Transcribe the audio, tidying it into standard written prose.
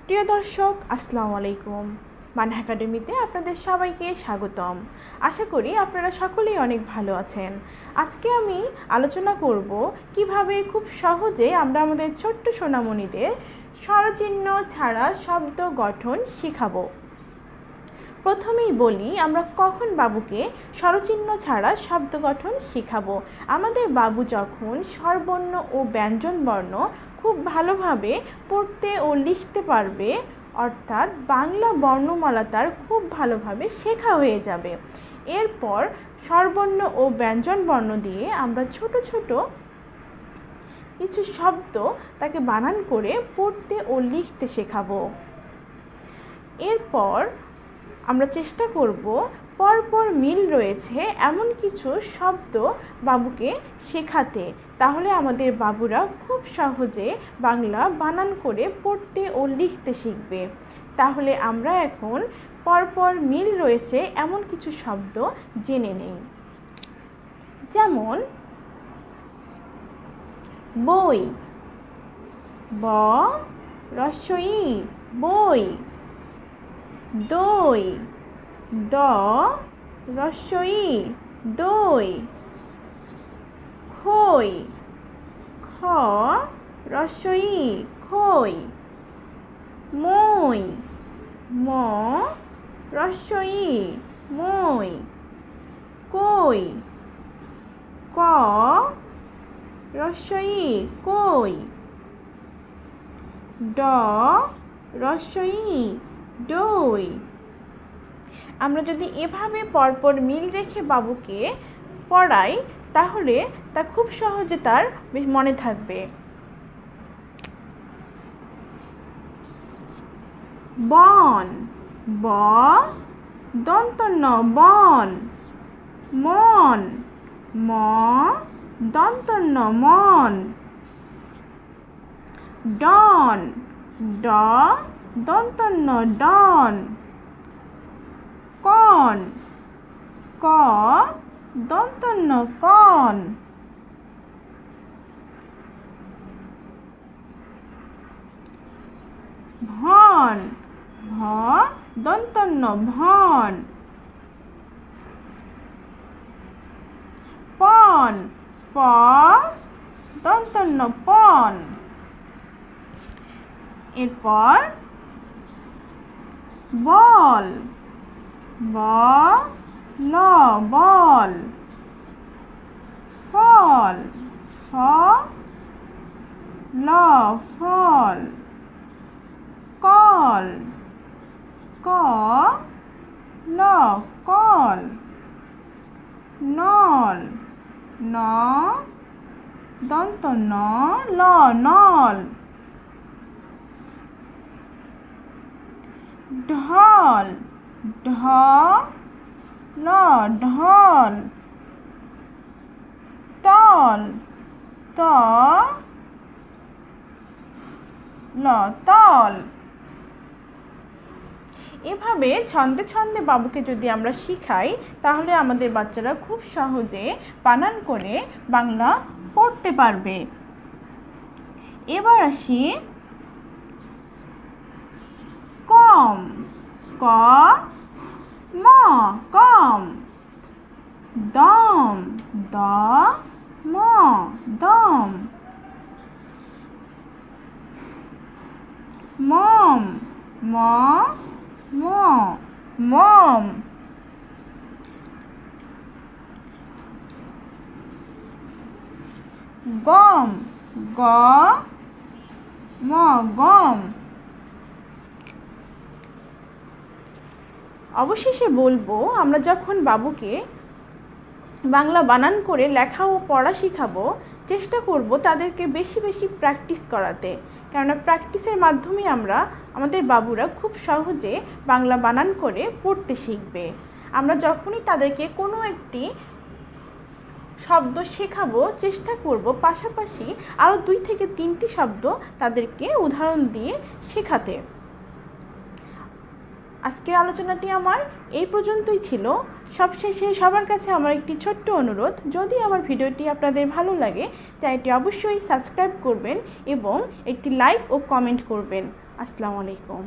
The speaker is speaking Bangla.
প্রিয় দর্শক, আসসালামু আলাইকুম। মানহা একাডেমিতে আপনাদের সবাইকে স্বাগতম। আশা করি আপনারা সকলেই অনেক ভালো আছেন। আজকে আমি আলোচনা করব কিভাবে খুব সহজে আমরা আমাদের ছোট্ট সোনামণিদের স্বরচিহ্ন ছাড়া শব্দ গঠন শেখাবো। প্রথমেই বলি, আমরা কখন বাবুকে স্বরচিহ্ন ছাড়া শব্দ গঠন শেখাবো। আমাদের বাবু যখন স্বরবর্ণ ও ব্যঞ্জনবর্ণ খুব ভালোভাবে পড়তে ও লিখতে পারবে, অর্থাৎ বাংলা বর্ণমালা তার খুব ভালোভাবে শেখা হয়ে যাবে। এরপর স্বরবর্ণ ও ব্যঞ্জনবর্ণ দিয়ে আমরা ছোট ছোট কিছু শব্দ তাকে বানান করে পড়তে ও লিখতে শেখাবো। এরপর আমরা চেষ্টা করব পরপর মিল রয়েছে এমন কিছু শব্দ বাবুকে শেখাতে, তাহলে আমাদের বাবুরা খুব সহজে বাংলা বানান করে পড়তে ও লিখতে শিখবে। তাহলে আমরা এখন পরপর মিল রয়েছে এমন কিছু শব্দ জেনে নেই। যেমন বই, ব ই বই। দই, দ ই দই। খই, খ ই খই। মই, ম ই মই। কই, ক ই কই। ড ই দই। আমরা যদি এভাবে পরপর মিল রেখে বাবুকে পড়াই, তাহলে তা খুব সহজে তার মনে থাকবে। বন, ব দন্ত ন বন। মন, ম দন্ত ন মন। ডন, ড দন্ত ন ডন। কন, ক দন্ত ন কন। ভন, ভ দন্ত ন ভন। পন, প দন্ত ন পন। এরপর বল, ব ল বল। ফল, ফ ল ফল। কল, ক ল কল। নল, ন দন্ত ন ল নল। ঢল, ঢ ল ঢল। তল, ত ল তল। এভাবে ছন্দে ছন্দে বাবুকে যদি আমরা শিখাই, তাহলে আমাদের বাচ্চারা খুব সহজে বানান করে বাংলা পড়তে পারবে। এবার আসি কম, ক ম কম। দম, দ ম দম। মম, ম ম মম। গম, গ ম গম। অবশেষে বলবো, আমরা যখন বাবুকে বাংলা বানান করে লেখা ও পড়া শেখাবো, চেষ্টা করব তাদেরকে বেশি বেশি প্র্যাকটিস করাতে। কেননা প্র্যাকটিসের মাধ্যমে আমাদের বাবুরা খুব সহজে বাংলা বানান করে পড়তে শিখবে। আমরা যখনই তাদেরকে কোনো একটি শব্দ শেখাবো, চেষ্টা করব পাশাপাশি আরও 2 থেকে 3টি শব্দ তাদেরকে উদাহরণ দিয়ে শেখাতে। আজকের আলোচনাটি আমার এই পর্যন্তই ছিল। সবশেষে সবার কাছে আমার একটি ছোট্ট অনুরোধ, যদি আমার ভিডিওটি আপনাদের ভালো লাগে, চ্যানেলটি অবশ্যই সাবস্ক্রাইব করবেন এবং একটি লাইক ও কমেন্ট করবেন। আসসালামু আলাইকুম।